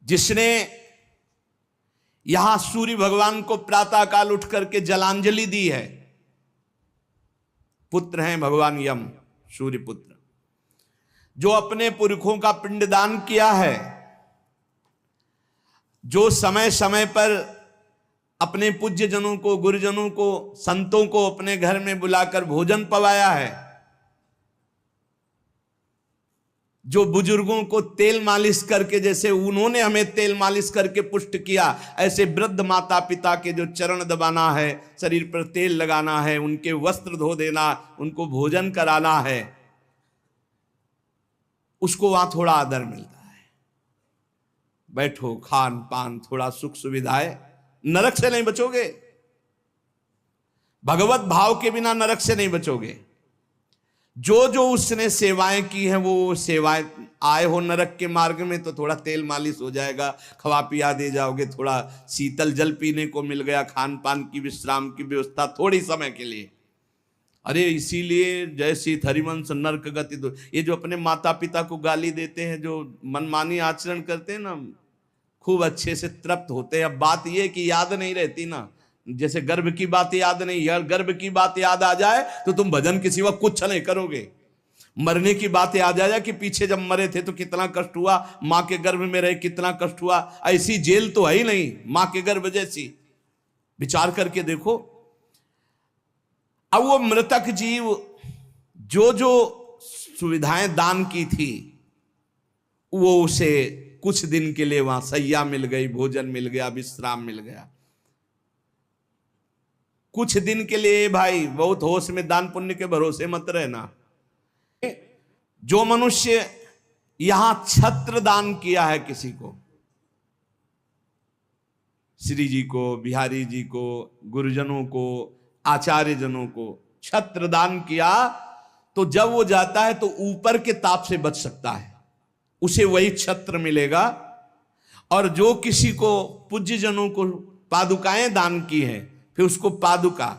जिसने यहां सूर्य भगवान को प्रातः काल उठ करके जलांजलि दी है, पुत्र हैं भगवान यम, सूर्य पुत्र, जो अपने पुरखों का पिंडदान किया है, जो समय समय पर अपने पूज्य जनों को, गुरुजनों को, संतों को अपने घर में बुलाकर भोजन पवाया है, जो बुजुर्गों को तेल मालिश करके, जैसे उन्होंने हमें तेल मालिश करके पुष्ट किया, ऐसे वृद्ध माता पिता के जो चरण दबाना है, शरीर पर तेल लगाना है, उनके वस्त्र धो देना, उनको भोजन कराना है, उसको वहां थोड़ा आदर मिलता है। बैठो, खान पान, थोड़ा सुख सुविधाएं, नरक से नहीं बचोगे। भगवत भाव के बिना नरक से नहीं बचोगे। जो जो उसने सेवाएं की हैं, वो सेवाएं, आए हो नरक के मार्ग में तो थोड़ा तेल मालिश हो जाएगा, खवा पिया दे जाओगे, थोड़ा शीतल जल पीने को मिल गया, खान पान की, विश्राम की व्यवस्था थोड़ी समय के लिए। अरे इसीलिए जय श्री हरिवंश नरक गति दो, ये जो अपने माता पिता को गाली देते हैं, जो मनमानी आचरण करते हैं ना, खूब अच्छे से तृप्त होते हैं। अब बात ये कि याद नहीं रहती ना, जैसे गर्भ की बात याद नहीं, यार गर्भ की बात याद आ जाए तो तुम भजन के सिवा कुछ नहीं करोगे। मरने की बात याद आ जाए कि पीछे जब मरे थे तो कितना कष्ट हुआ, मां के गर्भ में रहे कितना कष्ट हुआ, ऐसी जेल तो है ही नहीं मां के गर्भ जैसी। विचार करके देखो। अब वो मृतक जीव जो जो सुविधाएं दान की थी, वो उसे कुछ दिन के लिए वहां सैया मिल गई, भोजन मिल गया, विश्राम मिल गया, कुछ दिन के लिए। भाई बहुत होश में, दान पुण्य के भरोसे मत रहना। जो मनुष्य यहां छत्र दान किया है किसी को, श्री जी को, बिहारी जी को, गुरुजनों को, आचार्य जनों को छत्र दान किया, तो जब वो जाता है तो ऊपर के ताप से बच सकता है, उसे वही छत्र मिलेगा। और जो किसी को, पूज्य जनों को पादुकाएं दान की है, फिर उसको पादुका,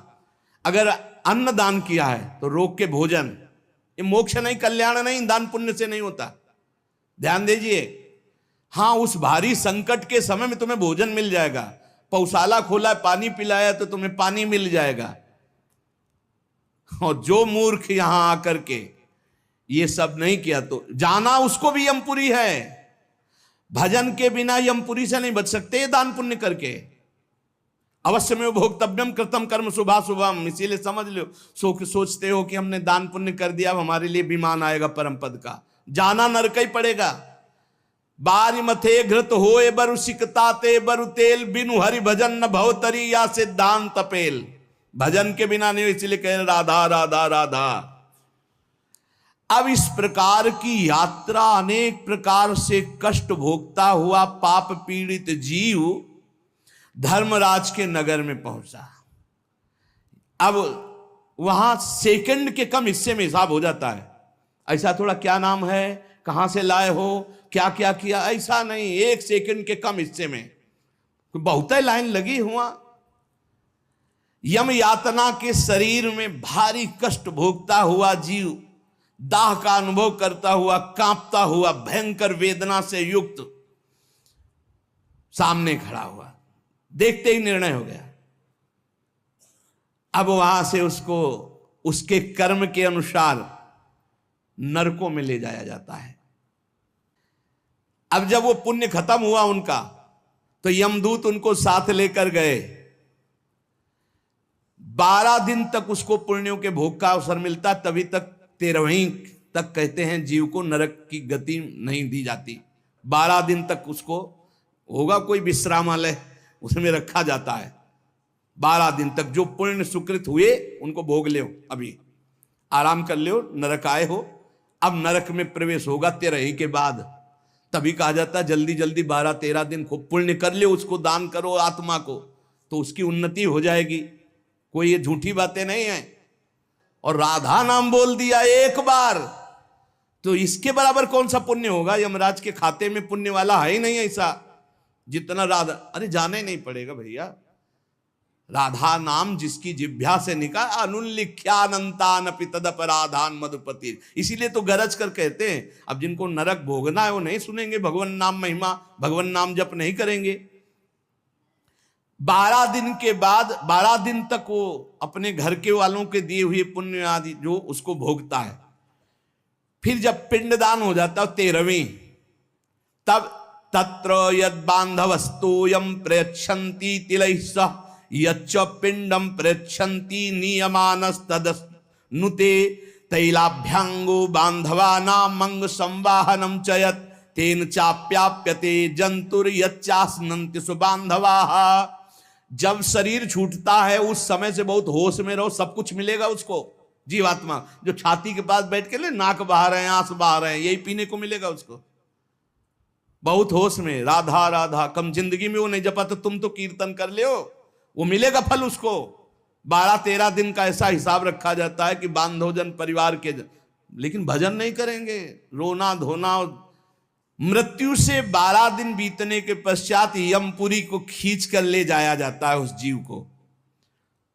अगर अन्न दान किया है तो रोग के भोजन, ये मोक्ष नहीं, कल्याण नहीं, दान पुण्य से नहीं होता, ध्यान दीजिए। हां, उस भारी संकट के समय में तुम्हें भोजन मिल जाएगा, पौशाला खोला, पानी पिलाया तो तुम्हें पानी मिल जाएगा। और जो मूर्ख यहां आकर के ये सब नहीं किया तो जाना उसको भी यमपुरी है। भजन के बिना यमपुरी से नहीं बच सकते, दान पुण्य करके। अवश्य में भोक्तव्यम कृतम कर्म शुभा शुभम, इसीलिए समझ लो, सोचते हो कि हमने दान पुण्य कर दिया, हमारे लिए विमान आएगा परम पद का, जाना नरक ही पड़ेगा। बारी मथे घृत होए बरु सिकताते बरु तेल, बिनु हरि भजन न भवतरी या सिद्धांत पेल। भजन के बिना नहीं, इसलिए कह राधा राधा राधा। अब इस प्रकार की यात्रा, अनेक प्रकार से कष्ट भोगता हुआ पाप पीड़ित जीव धर्मराज के नगर में पहुंचा। अब वहां सेकंड के कम हिस्से में हिसाब हो जाता है। ऐसा थोड़ा क्या नाम है, कहां से लाए हो, क्या क्या किया, ऐसा नहीं, एक सेकंड के कम हिस्से में बहुत लाइन लगी हुआ। यम यातना के शरीर में भारी कष्ट भोगता हुआ जीव, दाह का अनुभव करता हुआ, कांपता हुआ, भयंकर वेदना से युक्त सामने खड़ा हुआ। देखते ही निर्णय हो गया। अब वहां से उसको उसके कर्म के अनुसार नरकों में ले जाया जाता है। अब जब वो पुण्य खत्म हुआ उनका, तो यमदूत उनको साथ लेकर गए। 12 दिन तक उसको पुण्यों के भोग का अवसर मिलता, तभी तक 13वीं तक कहते हैं जीव को नरक की गति नहीं दी जाती। 12 दिन तक उसको होगा कोई विश्रामालय, उसमें रखा जाता है। 12 दिन तक जो पुण्य सुकृत हुए उनको भोग लो, अभी आराम कर लो, नरक आए हो। अब नरक में प्रवेश होगा 13वीं के बाद, तभी कहा जाता है जल्दी जल्दी 12-13 दिन खूब पुण्य कर लो, उसको दान करो आत्मा को, तो उसकी उन्नति हो जाएगी। कोई ये झूठी बातें नहीं है। और राधा नाम बोल दिया एक बार तो इसके बराबर कौन सा पुण्य होगा। यमराज के खाते में पुण्य वाला है ही नहीं ऐसा जितना राधा। अरे जाना ही नहीं पड़ेगा भैया, राधा नाम जिसकी जिह्वा से निकला, अनुल्लिख्यानंतानपि तदपराधान मधुपति। इसीलिए तो गरज कर कहते हैं, अब जिनको नरक भोगना है वो नहीं सुनेंगे भगवान नाम महिमा, भगवान नाम जप नहीं करेंगे। 12 दिन के बाद 12 दिन तक वो अपने घर के वालों के दिए हुए पुण्य आदि जो उसको भोगता है। फिर जब पिंडदान हो जाता है 13वीं, तब तत्र यद बांधवस्तोयम प्रयच्छन्ति तिलैः सह यच्च पिंडम प्रयच्छन्ति नियमानस्तदनुते तैलाभ्यांगो बांधवानां मंग संवाहनम चयत तेन चाप्याप्यते जंतुर यच्चास्नन्ति सुबांधवाः। जब शरीर छूटता है उस समय से बहुत होश में रहो, सब कुछ मिलेगा उसको। जीवात्मा जो छाती के पास बैठ के ले नाक बहा रहे हैं, आंस बहा रहे हैं, यही पीने को मिलेगा उसको। बहुत होश में राधा राधा, कम जिंदगी में वो नहीं जपा तो तुम तो कीर्तन कर ले, वो मिलेगा फल उसको। 12-13 दिन का ऐसा हिसाब रखा जाता है कि बांधोजन परिवार के लेकिन भजन नहीं करेंगे, रोना धोना। मृत्यु से 12 दिन बीतने के पश्चात यमपुरी को खींच कर ले जाया जाता है उस जीव को।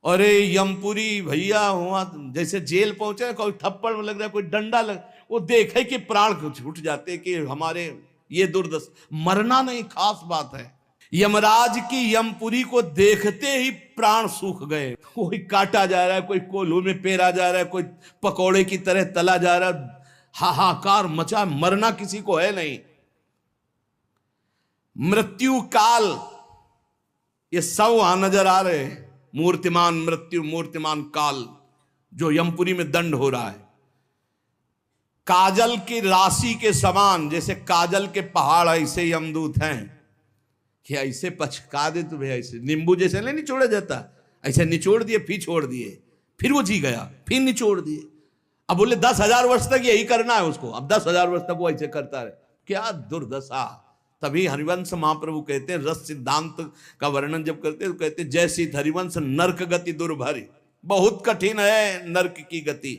अरे यमपुरी भैया हुआ जैसे जेल पहुंचे, कोई थप्पड़ लग रहा है, कोई डंडा लग, वो देखे कि प्राण छूट जाते कि हमारे ये दुर्दशा। मरना नहीं खास बात है, यमराज की यमपुरी को देखते ही प्राण सूख गए। कोई काटा जा रहा है, कोई कोल्हू में पेरा जा रहा है, कोई पकौड़े की तरह तला जा रहा है, हाहाकार मचा। मरना किसी को है नहीं। मृत्यु काल ये सब वहां नजर आ रहे हैं। मूर्तिमान मृत्यु, मूर्तिमान काल जो यमपुरी में दंड हो रहा है। काजल की राशि के समान, जैसे काजल के पहाड़ ऐसे यमदूत हैं कि ऐसे पचका दे तुम्हें, ऐसे नींबू जैसे नहीं निचोड़ा जाता, ऐसे निचोड़ दिए, फिर छोड़ दिए, फिर वो जी गया, फिर निचोड़ दिए। अब बोले 10,000 वर्ष तक यही करना है उसको, अब 10,000 वर्ष तक वो ऐसे करता रहे। क्या दुर्दशा। तभी हरिवंश महाप्रभु कहते हैं, रस सिद्धांत का वर्णन जब करते हैं तो कहते हैं, जैसी हरिवंश नरक गति दुर्भरी, बहुत कठिन है नरक की गति।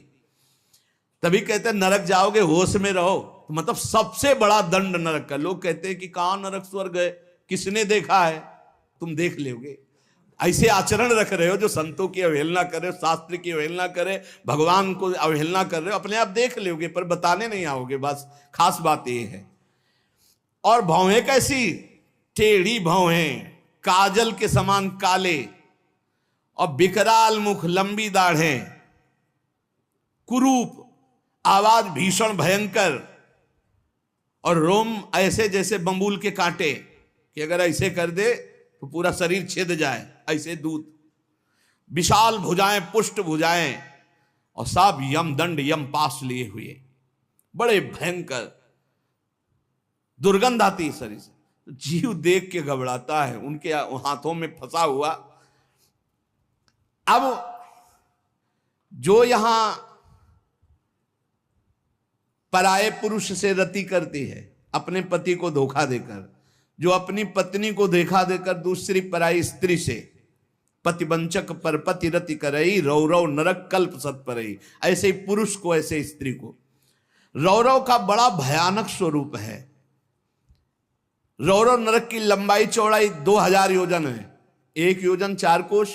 तभी कहते हैं नरक जाओगे होश में रहो, तो मतलब सबसे बड़ा दंड नरक का। लोग कहते हैं कि कहां नरक स्वर्ग है, किसने देखा है? तुम देख लोगे। ऐसे आचरण रख रहे हो जो संतों की अवहेलना कर रहे हो, शास्त्र की अवहेलना करे, भगवान को अवहेलना कर रहे हो, अपने आप देख लोगे पर बताने नहीं आओगे। बस खास बात ये है। और भौहें कैसी? टेढ़ी भौहें, काजल के समान काले, और विकराल मुख, लंबी दाढ़ें, कुरूप, आवाज भीषण भयंकर, और रोम ऐसे जैसे बंबूल के कांटे कि अगर ऐसे कर दे तो पूरा शरीर छेद जाए, ऐसे दूत। विशाल भुजाएं, पुष्ट भुजाएं, और सब यम दंड यम पास लिए हुए, बड़े भयंकर। दुर्गंध आती है शरीर से, जीव देख के घबराता है, उनके हाथों में फंसा हुआ। अब जो यहां पराये पुरुष से रति करती है, अपने पति को धोखा देकर, जो अपनी पत्नी को धोखा देकर दूसरी पराई स्त्री से, पतिवंचक पर पति रति करई, रौरव नरक कल्प सत परई। ऐसे ही पुरुष को, ऐसे स्त्री को। रौरव का बड़ा भयानक स्वरूप है। रौरव नरक की लंबाई चौड़ाई 2000 योजन है। 1 योजन 4 कोश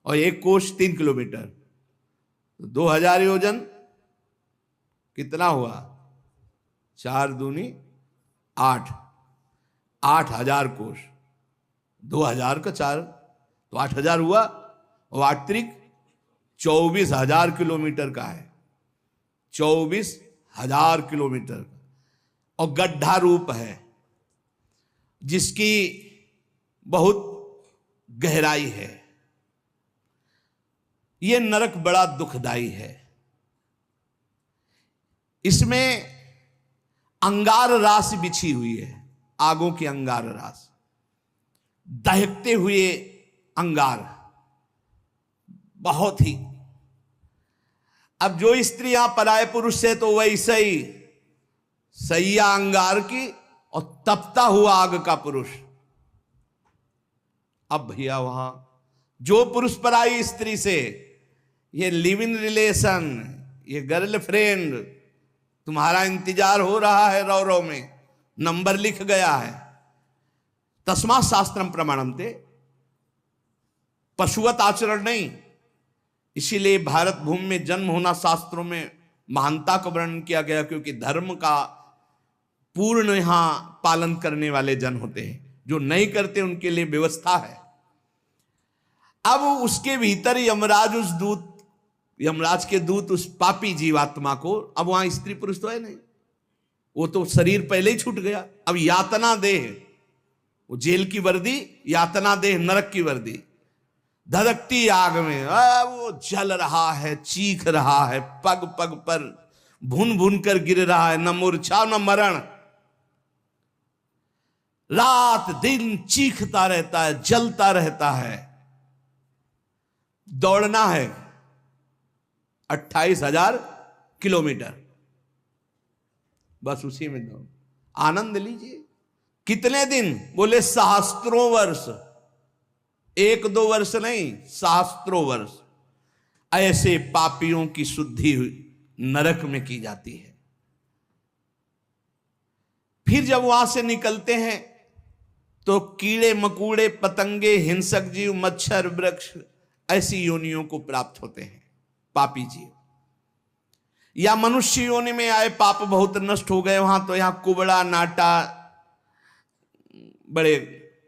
और 1 कोश 3 किलोमीटर। 2000 योजन कितना हुआ? 4 दूनी 8, 8000 कोश। 2000 का 4 तो 8000 हुआ, और 8 त्रिक 24,000 किलोमीटर का है। 24,000 किलोमीटर का, और गड्ढा रूप है जिसकी बहुत गहराई है। यह नरक बड़ा दुखदाई है। इसमें अंगार रास बिछी हुई है, आगों की अंगार रास, दहकते हुए अंगार, बहुत ही। अब जो स्त्रियां पराये पुरुष से, तो वैसे ही सैया अंगार की और तपता हुआ आग का पुरुष। अब भैया वहां जो पुरुष पराई स्त्री से, ये लिव इन रिलेशन, ये गर्लफ्रेंड, तुम्हारा इंतजार हो रहा है, रौरव में नंबर लिख गया है। तस्मात् शास्त्रम प्रमाणम ते, पशुवत आचरण नहीं। इसीलिए भारत भूमि में जन्म होना शास्त्रों में महानता का वर्णन किया गया, क्योंकि धर्म का पूर्ण यहां पालन करने वाले जन होते हैं। जो नहीं करते उनके लिए व्यवस्था है। अब उसके भीतर यमराज के दूत उस पापी जीवात्मा को, अब वहां स्त्री पुरुष तो है नहीं, वो तो शरीर पहले ही छूट गया। अब यातना देह, वो जेल की वर्दी, यातना देह नरक की वर्दी, धधकती आग में वो जल रहा है, चीख रहा है, पग पग पर भुन भुन कर गिर रहा है, न मूर्छा न मरण, रात दिन चीखता रहता है, जलता रहता है। दौड़ना है 28,000 किलोमीटर, बस उसी में दौड़, आनंद लीजिए। कितने दिन? बोले सहस्त्रों वर्ष, 1-2 वर्ष नहीं, सहस्त्रों वर्ष। ऐसे पापियों की शुद्धि नरक में की जाती है। फिर जब वहां से निकलते हैं तो कीड़े मकोड़े, पतंगे, हिंसक जीव, मच्छर, वृक्ष, ऐसी योनियों को प्राप्त होते हैं पापी जीव। या मनुष्य योनि में आए, पाप बहुत नष्ट हो गए वहां, तो यहां कुबड़ा नाटा, बड़े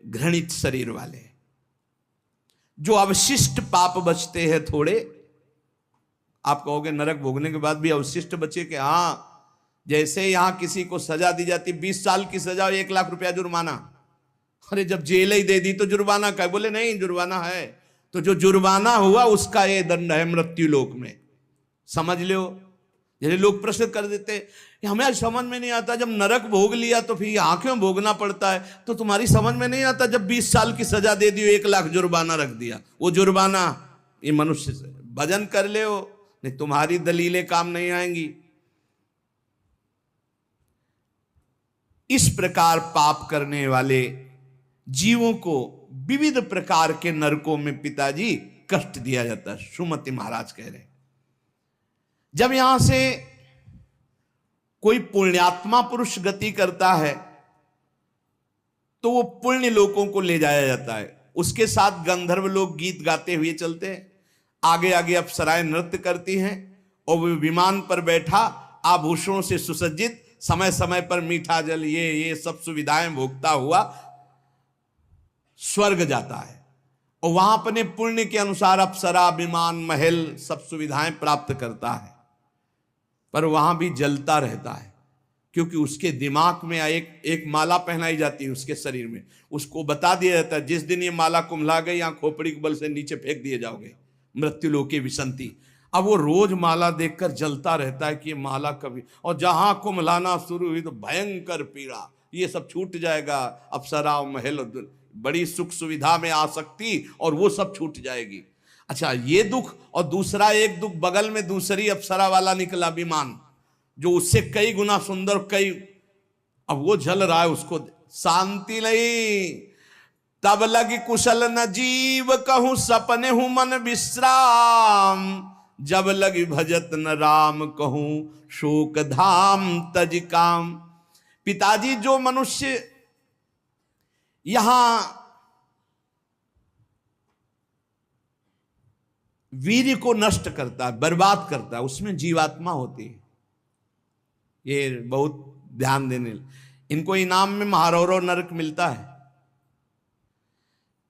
घृणित शरीर वाले, जो अवशिष्ट पाप बचते हैं थोड़े। आप कहोगे नरक भोगने के बाद भी अवशिष्ट बचे? कि हां, जैसे यहां किसी को सजा दी जाती, 20 साल की सजा, 1 लाख रुपया जुर्माना। अरे जब जेल ही दे दी तो जुर्माना का? बोले नहीं, जुर्माना है। तो जो जुर्माना हुआ उसका ये दंड है मृत्यु लोक में, समझ लो। जैसे लोग प्रश्न कर देते, हमें समझ में नहीं आता, जब नरक भोग लिया तो फिर यहां क्यों भोगना पड़ता है? तो तुम्हारी समझ में नहीं आता, जब 20 साल की सजा दे दी, 1 लाख जुर्माना रख दिया, वो जुर्माना ये मनुष्य से भजन कर ले हो, नहीं तुम्हारी दलीलें काम नहीं आएंगी। इस प्रकार पाप करने वाले जीवों को विविध प्रकार के नरकों में पिताजी कष्ट दिया जाता है। सुमति महाराज कह रहे, जब यहां से कोई पुण्यात्मा पुरुष गति करता है तो वो पुण्य लोकों को ले जाया जाता है। उसके साथ गंधर्व लोग गीत गाते हुए चलते हैं, आगे आगे अप्सराएं नृत्य करती हैं, और वो विमान पर बैठा आभूषणों से सुसज्जित, समय समय पर मीठा जल, ये सब सुविधाएं भोगता हुआ स्वर्ग जाता है। और वहां अपने पुण्य के अनुसार अप्सरा, विमान, महल, सब सुविधाएं प्राप्त करता है। पर वहां भी जलता रहता है, क्योंकि उसके दिमाग में एक माला पहनाई जाती है उसके शरीर में। उसको बता दिया जाता है, जिस दिन ये माला कुम्हला गई, यहां खोपड़ी के बल से नीचे फेंक दिए जाओगे, मृत्यु लोके विसंति। अब वो रोज माला देखकर जलता रहता है कि ये माला कभी, और जहां कुम्हलाना शुरू हुई तो भयंकर पीड़ा, ये सब छूट जाएगा। अप्सरा, महल, बड़ी सुख सुविधा में आसक्ति, और वो सब छूट जाएगी। अच्छा, ये दुख, और दूसरा एक दुख बगल में दूसरी अप्सरा वाला निकला विमान, जो उससे कई गुना सुंदर, कई, अब वो जल रहा है, उसको शांति नहीं। तब लगी कुशल न जीव कहूं, सपने हूं मन विश्राम, जब लगी भजत न राम कहूं, शोक धाम तज काम। पिताजी, जो मनुष्य यहां वीर्य को नष्ट करता है, बर्बाद करता है, उसमें जीवात्मा होती है। ये बहुत ध्यान देने, इनको इनाम में महारौरव नरक मिलता है,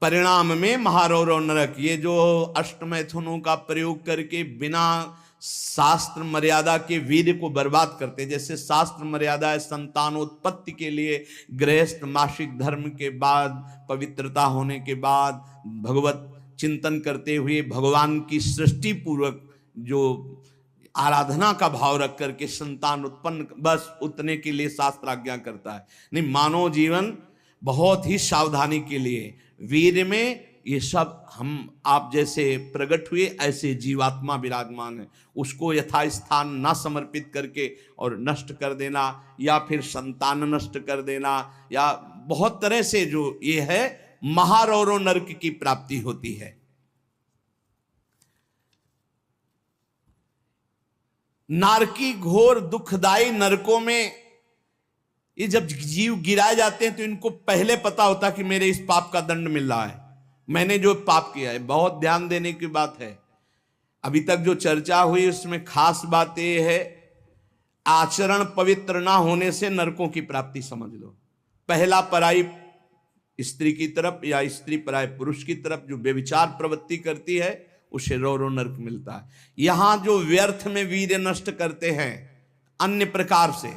परिणाम में महारौरव नरक। ये जो अष्टमैथुनों का प्रयोग करके बिना शास्त्र मर्यादा के वीर्य को बर्बाद करते, जैसे शास्त्र मर्यादा है संतानोत्पत्ति के लिए, गृहस्थ मासिक धर्म के बाद, पवित्रता होने के बाद, भगवत चिंतन करते हुए भगवान की सृष्टि पूर्वक जो आराधना का भाव रख करके संतान उत्पन्न, बस उतने के लिए शास्त्र आज्ञा करता है। नहीं, मानव जीवन बहुत ही सावधानी के लिए, वीर में ये सब हम आप जैसे प्रकट हुए ऐसे जीवात्मा विराजमान है, उसको यथास्थान ना समर्पित करके और नष्ट कर देना, या फिर संतान नष्ट कर देना, या बहुत तरह से जो ये है महारौरव नरक की प्राप्ति होती है। नारकी घोर दुखदायी नरकों में ये जब जीव गिराए जाते हैं तो इनको पहले पता होता कि मेरे इस पाप का दंड मिल रहा है, मैंने जो पाप किया है, बहुत ध्यान देने की बात है। अभी तक जो चर्चा हुई उसमें खास बात यह है, आचरण पवित्र ना होने से नरकों की प्राप्ति समझ लो। पहला, पराई स्त्री की तरफ या स्त्री पराय पुरुष की तरफ जो व्यभिचार प्रवृत्ति करती है उसे रो रो नरक मिलता है। यहां जो व्यर्थ में वीर्य नष्ट करते हैं अन्य प्रकार से,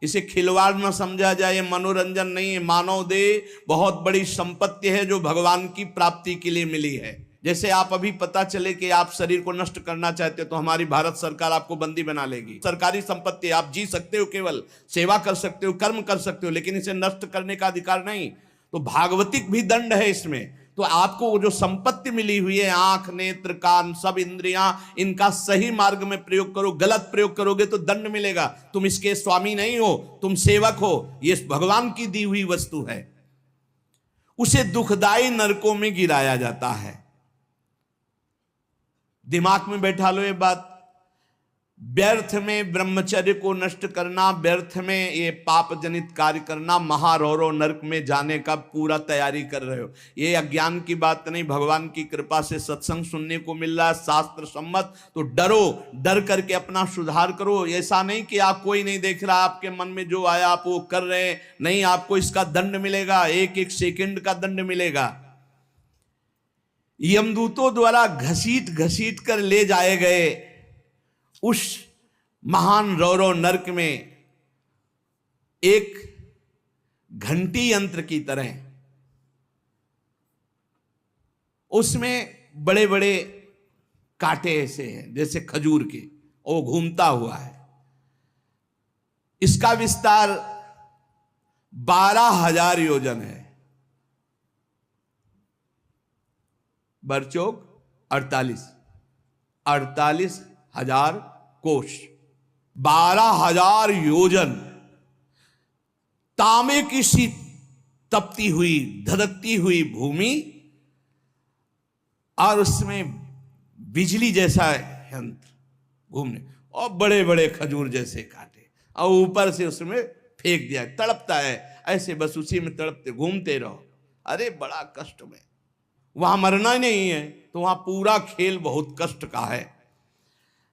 इसे खिलवाड़ न समझा जाए, ये मनोरंजन नहीं है। मानव देह बहुत बड़ी संपत्ति है जो भगवान की प्राप्ति के लिए मिली है। जैसे आप अभी पता चले कि आप शरीर को नष्ट करना चाहते हो तो हमारी भारत सरकार आपको बंदी बना लेगी। सरकारी संपत्ति, आप जी सकते हो, केवल सेवा कर सकते हो, कर्म कर सकते हो, लेकिन इसे नष्ट करने का अधिकार नहीं। तो भागवतिक भी दंड है इसमें। तो आपको जो संपत्ति मिली हुई है, आंख, नेत्र, कान, सब इंद्रियां, इनका सही मार्ग में प्रयोग करो। गलत प्रयोग करोगे तो दंड मिलेगा। तुम इसके स्वामी नहीं हो, तुम सेवक हो। ये भगवान की दी हुई वस्तु है, उसे दुखदाई नरकों में गिराया जाता है। दिमाग में बैठा लो ये बात। व्यर्थ में ब्रह्मचर्य को नष्ट करना, व्यर्थ में ये पाप जनित कार्य करना, महारौरो नरक में जाने का पूरा तैयारी कर रहे हो। ये अज्ञान की बात नहीं, भगवान की कृपा से सत्संग सुनने को मिल रहा है, शास्त्र सम्मत। तो डरो, डर करके अपना सुधार करो। ऐसा नहीं कि आप कोई नहीं देख रहा, आपके मन में जो आया आप वो कर रहे हैं, नहीं, आपको इसका दंड मिलेगा, एक एक सेकंड का दंड मिलेगा। यमदूतों द्वारा घसीट घसीट कर ले जाए गए उस महान रौरव नरक में एक घंटी यंत्र की तरह उसमें बड़े बड़े कांटे ऐसे हैं जैसे खजूर के, वो घूमता हुआ है। इसका विस्तार 12,000 योजन है। बरचौक 48,000 कोष, 12,000 योजन। तांबे की सी तपती हुई, धधकती हुई भूमि, और उसमें बिजली जैसा यंत्र घूमने, और बड़े बड़े खजूर जैसे कांटे, और ऊपर से उसमें फेंक दिया। तड़पता है ऐसे, बस उसी में तड़पते घूमते रहो। अरे बड़ा कष्ट में, वहां मरना नहीं है, तो वहां पूरा खेल बहुत कष्ट का है।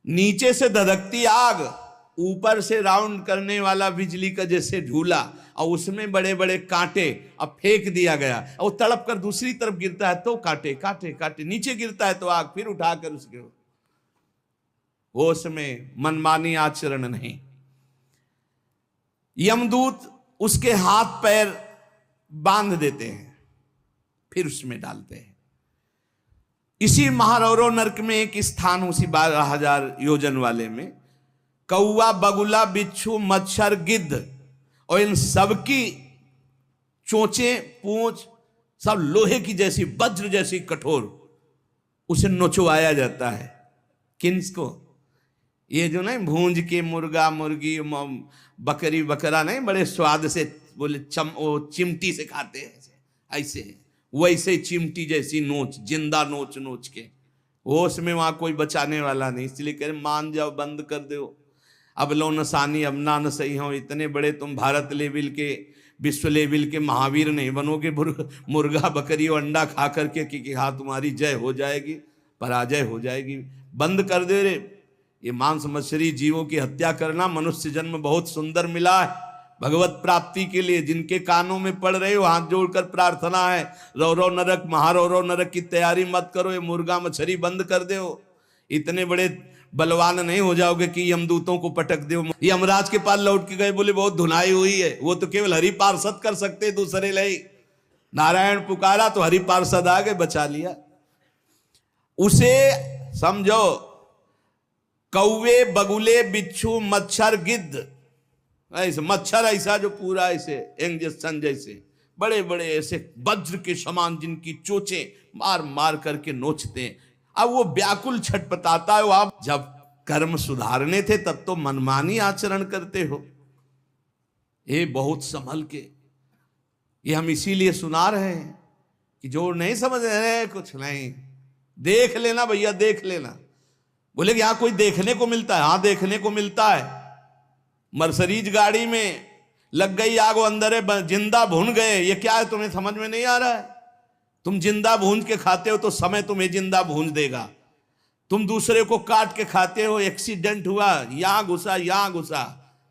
नीचे से धधकती आग, ऊपर से राउंड करने वाला बिजली का जैसे झूला, और उसमें बड़े बड़े कांटे, अब फेंक दिया गया, और तड़प कर दूसरी तरफ गिरता है तो कांटे कांटे कांटे, नीचे गिरता है तो आग, फिर उठाकर उसके वो उसमें मनमानी आचरण नहीं। यमदूत उसके हाथ पैर बांध देते हैं, फिर उसमें डालते हैं। इसी महारौरव नरक में एक स्थान, उसी 12,000 योजन वाले में, कौवा, बगुला, बिच्छू, मच्छर, गिद्ध, और इन सबकी चोंचें, पूंछ सब लोहे की जैसी, वज्र जैसी कठोर, उसे नोचवाया जाता है। किसको? ये जो नहीं भूंज के मुर्गा, मुर्गी, बकरी, बकरा नहीं, बड़े स्वाद से बोले वो चिमटी से खाते हैं ऐसे, वैसे चिमटी जैसी नोच, जिंदा नोच नोच के, वो उसमें वहां कोई बचाने वाला नहीं। इसलिए कह रहे मान जाओ, बंद कर दो, अब लो नसानी, अब ना न सही हो। इतने बड़े तुम भारत लेवल के, विश्व लेवल के महावीर नहीं बनोगे मुर्गा, बकरी और अंडा खा करके कि हाँ तुम्हारी जय हो जाएगी, पराजय हो जाएगी। बंद कर दे रे। ये मांस मछली जीवों की हत्या करना, मनुष्य जन्म बहुत सुंदर मिला है भगवत प्राप्ति के लिए। जिनके कानों में पड़ रहे हो, हाथ जोड़कर प्रार्थना है, रौरव नरक, महारौरव नरक की तैयारी मत करो, ये मुर्गा मछली बंद कर दो। इतने बड़े बलवान नहीं हो जाओगे कि यमदूतों को पटक दो। यमराज के पास लौट के गए, बोले बहुत धुनाई हुई है। वो तो केवल हरि पार्षद कर सकते, दूसरे ले। नारायण पुकारा तो हरि पार्षद आ गए, बचा लिया उसे। समझो, कौवे, बगुले, बिच्छू, मच्छर, गिद्ध, ऐसे मच्छर ऐसा जो पूरा ऐसे इंजेक्शन जैसे बड़े बड़े ऐसे वज्र के समान, जिनकी चोचें मार मार करके नोचते हैं। अब वो व्याकुल छटपटाता है। आप जब कर्म सुधारने थे तब तो मनमानी आचरण करते हो। ये बहुत संभल के, ये हम इसीलिए सुना रहे हैं कि जो नहीं समझ रहे कुछ नहीं, देख लेना भैया, देख लेना। बोले कि यहां कोई देखने को मिलता है? हाँ देखने को मिलता है। मर्सरीज गाड़ी में लग गई आग, वो अंदर है, जिंदा भुन गए। ये क्या है तुम्हें समझ में नहीं आ रहा है? तुम जिंदा भूंज के खाते हो तो समय तुम्हें जिंदा भूंज देगा। तुम दूसरे को काट के खाते हो, एक्सीडेंट हुआ, यहां घुसा यहां घुसा,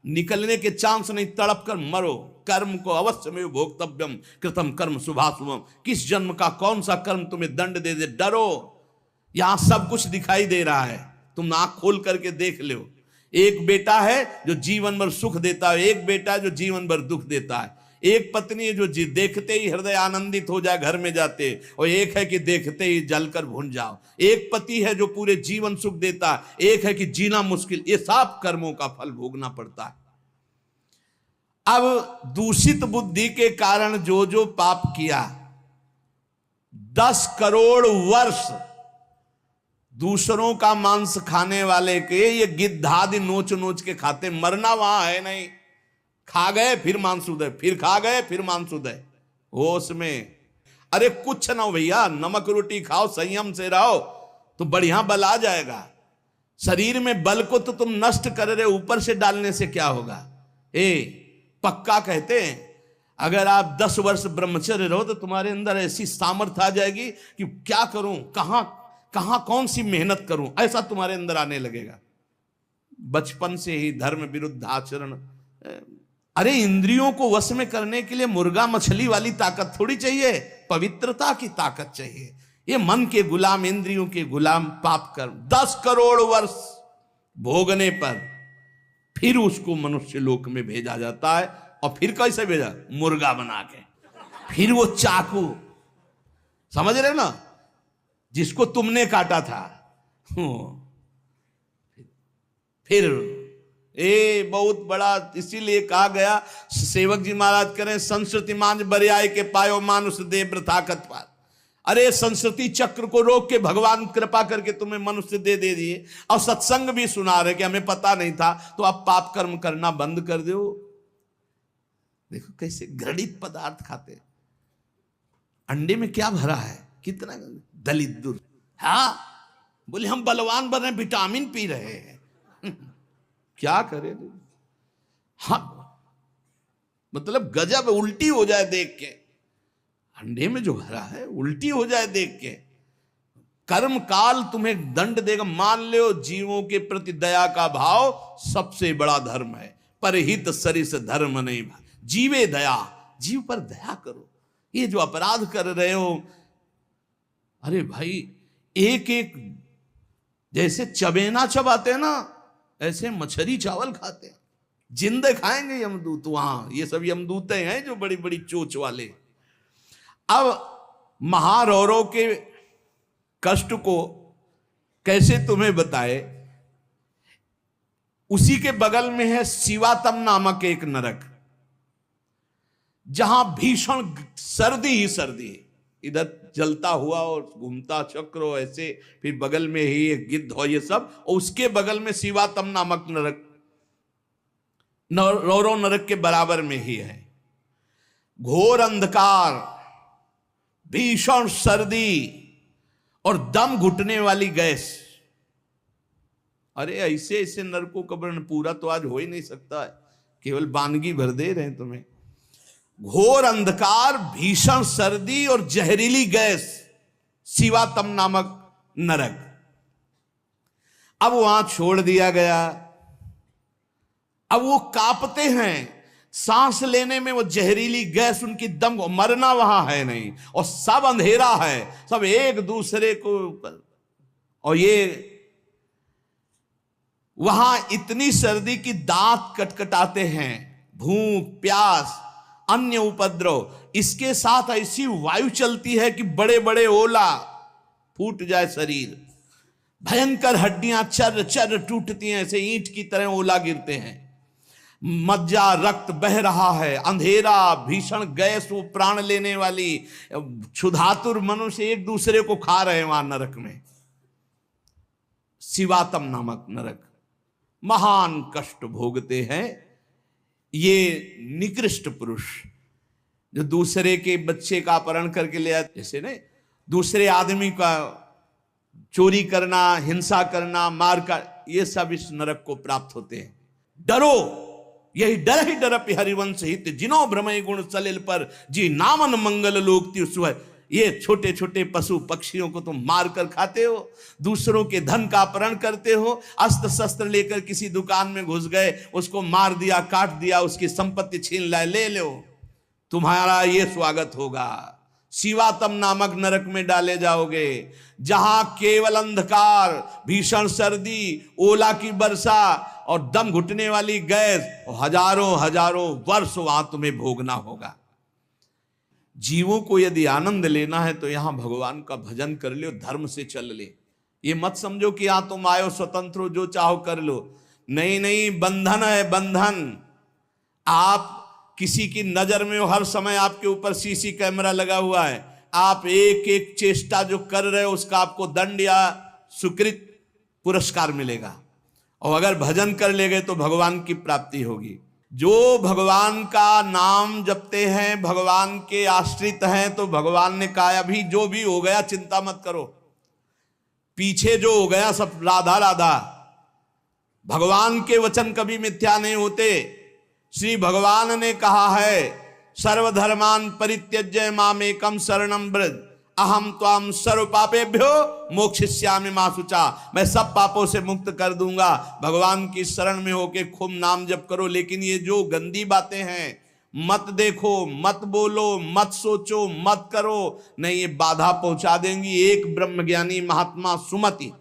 निकलने के चांस नहीं, तड़प कर मरो। कर्म को अवश्य में भोक्तव्यम कृतम कर्म शुभाशुभम। किस जन्म का कौन सा कर्म तुम्हें दंड दे दे, डरो। यहां सब कुछ दिखाई दे रहा है, तुम आंख खोल करके देख लो। एक बेटा है जो जीवन भर सुख देता है, एक बेटा है जो जीवन भर दुख देता है। एक पत्नी है जो देखते ही हृदय आनंदित हो जाए घर में जाते, और एक है कि देखते ही जलकर भून जाओ। एक पति है जो पूरे जीवन सुख देता है, एक है कि जीना मुश्किल। ये सब कर्मों का फल भोगना पड़ता है। अब दूषित बुद्धि के कारण जो जो पाप किया, 10 करोड़ वर्ष दूसरों का मांस खाने वाले के ये गिद्धादि नोच नोच के खाते, मरना वहां है नहीं। खा गए फिर मांसोदय, फिर खा गए फिर मांसोदय, होश में। अरे कुछ ना हो भैया, नमक रोटी खाओ, संयम से रहो तो बढ़िया बल आ जाएगा। शरीर में बल को तो तुम नष्ट कर रहे, ऊपर से डालने से क्या होगा। पक्का कहते हैं अगर आप 10 वर्ष ब्रह्मचर्य रहो तो तुम्हारे अंदर ऐसी सामर्थ्य आ जाएगी कि क्या करूं, कहां कहां कौन सी मेहनत करूं, ऐसा तुम्हारे अंदर आने लगेगा। बचपन से ही धर्म विरुद्ध आचरण। अरे इंद्रियों को वश में करने के लिए मुर्गा मछली वाली ताकत थोड़ी चाहिए, पवित्रता की ताकत चाहिए। ये मन के गुलाम, इंद्रियों के गुलाम पाप कर्म 10 करोड़ वर्ष भोगने पर फिर उसको मनुष्य लोक में भेजा जाता है। और फिर कैसे भेजा, मुर्गा बना के। फिर वो चाकू, समझ रहे हो ना, जिसको तुमने काटा था, फिर बहुत बड़ा। इसीलिए कहा गया, सेवक जी महाराज करें, संस्कृति मांझ बरियाय के पायो मानुष दे वृथाकत पार। अरे संस्कृति चक्र को रोक के भगवान कृपा करके तुम्हें मनुष्य दे दिए, और सत्संग भी सुना रहे कि हमें पता नहीं था, तो आप पाप कर्म करना बंद कर दो। देखो कैसे घृणित पदार्थ खाते। अंडे में क्या भरा है, कितना दलित दूर। हाँ बोले हम बलवान बन रहे, विटामिन पी रहे हैं। क्या करें। हाँ मतलब गजब, उल्टी हो जाए देख के। अंडे में जो भरा है उल्टी हो जाए देख के। कर्म काल तुम्हें दंड देगा। मान लो जीवों के प्रति दया का भाव सबसे बड़ा धर्म है। परहित सरिस धर्म नहीं, जीवे दया, जीव पर दया करो। ये जो अपराध कर रहे हो, अरे भाई एक एक जैसे चबेना चबाते हैं ना, ऐसे मछली चावल खाते हैं। जिंदे खाएंगे यमदूत वहां, ये सब यमदूते हैं जो बड़ी बड़ी चोच वाले। अब महारौरों के कष्ट को कैसे तुम्हें बताए। उसी के बगल में है शिवातम नामक एक नरक, जहां भीषण सर्दी ही सर्दी, इधर जलता हुआ और घूमता चक्र ऐसे, फिर बगल में ही एक गिद्ध हो, ये सब, और उसके बगल में शिवातम नामक नरक, रौरव नरक के बराबर में ही है। घोर अंधकार, भीषण सर्दी और दम घुटने वाली गैस। अरे ऐसे ऐसे नरकों का वर्णन पूरा तो आज हो ही नहीं सकता है, केवल बानगी भर दे रहे हैं तुम्हें। घोर अंधकार, भीषण सर्दी और जहरीली गैस, शिवातम नामक नरक। अब वहां छोड़ दिया गया। अब वो कांपते हैं, सांस लेने में वो जहरीली गैस उनकी दम, मरना वहां है नहीं, और सब अंधेरा है, सब एक दूसरे को। और ये वहां इतनी सर्दी की दांत कटकटाते हैं, भूख प्यास अन्य उपद्रव, इसके साथ ऐसी वायु चलती है कि बड़े बड़े ओला, फूट जाए शरीर, भयंकर हड्डियां चर चर टूटती हैं, ऐसे ईंट की तरह ओला गिरते हैं, मज्जा रक्त बह रहा है, अंधेरा, भीषण गैस, वो प्राण लेने वाली, क्षुधातुर मनुष्य एक दूसरे को खा रहे हैं वहां नरक में। शिवातम नामक नरक, महान कष्ट भोगते हैं ये निकृष्ट पुरुष, जो दूसरे के बच्चे का अपहरण करके ले आते, जैसे नहीं, दूसरे आदमी का चोरी करना, हिंसा करना, मार कर, ये सब इस नरक को प्राप्त होते हैं। डरो, यही डर ही डर हरिवंश हित, जिनो भ्रमय गुण सलिल पर, जी नामन मंगल लोक सुह। ये छोटे छोटे पशु पक्षियों को तुम मार कर खाते हो, दूसरों के धन का अपहरण करते हो, अस्त्र शस्त्र लेकर किसी दुकान में घुस गए, उसको मार दिया, काट दिया, उसकी संपत्ति छीन लाए, ले लो, तुम्हारा ये स्वागत होगा। शिवातम नामक नरक में डाले जाओगे, जहां केवल अंधकार, भीषण सर्दी, ओला की वर्षा और दम घुटने वाली गैस, हजारों हजारों वर्ष वहां तुम्हें भोगना होगा। जीवों को यदि आनंद लेना है तो यहां भगवान का भजन कर लो, धर्म से चल ले। ये मत समझो कि यहां तुम आयो स्वतंत्र हो, जो चाहो कर लो। नहीं नहीं, बंधन है बंधन। आप किसी की नजर में हो, हर समय आपके ऊपर सीसी कैमरा लगा हुआ है, आप एक एक चेष्टा जो कर रहे हो उसका आपको दंड या सुकृत पुरस्कार मिलेगा। और अगर भजन कर ले गए तो भगवान की प्राप्ति होगी। जो भगवान का नाम जपते हैं, भगवान के आश्रित हैं, तो भगवान ने कहा अभी जो भी हो गया चिंता मत करो, पीछे जो हो गया सब राधा राधा। भगवान के वचन कभी मिथ्या नहीं होते। श्री भगवान ने कहा है, सर्वधर्मान परित्यज्य मामेकम शरणम व्रज, अहम त्वाम सर्व पापेभ्यो मोक्षयिष्यामि मा शुचा। मैं सब पापों से मुक्त कर दूंगा। भगवान की शरण में होके खूब नाम जप करो। लेकिन ये जो गंदी बातें हैं, मत देखो, मत बोलो, मत सोचो, मत करो, नहीं, ये बाधा पहुंचा देंगी। एक ब्रह्मज्ञानी महात्मा सुमति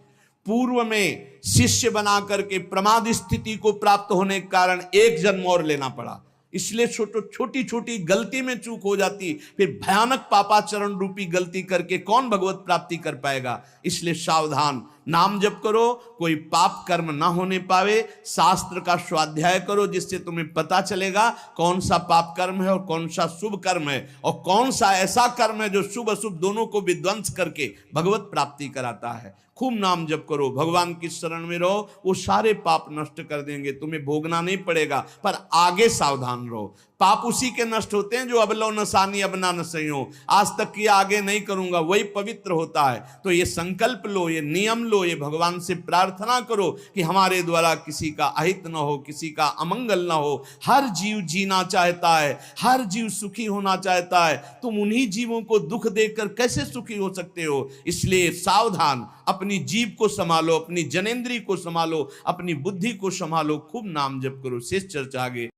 पूर्व में शिष्य बना करके प्रमाद स्थिति को प्राप्त होने के कारण एक जन्म और लेना पड़ा। इसलिए छोटी छोटी गलती में चूक हो जाती, फिर भयानक पापाचरण रूपी गलती करके कौन भगवत प्राप्ति कर पाएगा। इसलिए सावधान, नाम जप करो, कोई पाप कर्म ना होने पावे। शास्त्र का स्वाध्याय करो, जिससे तुम्हें पता चलेगा कौन सा पाप कर्म है और कौन सा शुभ कर्म है, और कौन सा ऐसा कर्म है जो शुभ अशुभ दोनों को विध्वंस करके भगवत प्राप्ति कराता है। खूब नाम जप करो, भगवान की शरण में रहो, वो सारे पाप नष्ट कर देंगे, तुम्हें भोगना नहीं पड़ेगा। पर आगे सावधान रहो, पाप उसी के नष्ट होते हैं जो अब लो नसानी अब ना नसई हो। आज तक किया आगे नहीं करूंगा, वही पवित्र होता है। तो ये संकल्प लो, ये नियम लो, ये भगवान से प्रार्थना करो कि हमारे द्वारा किसी का अहित न हो, किसी का अमंगल न हो। हर जीव जीना चाहता है, हर जीव सुखी होना चाहता है। तुम उन्हीं जीवों को दुख देकर कैसे सुखी हो सकते हो। इसलिए सावधान, अपनी जीव को संभालो, अपनी जनेंद्री को संभालो, अपनी बुद्धि को संभालो, खूब नाम जप करो। शेष चर्चा आगे।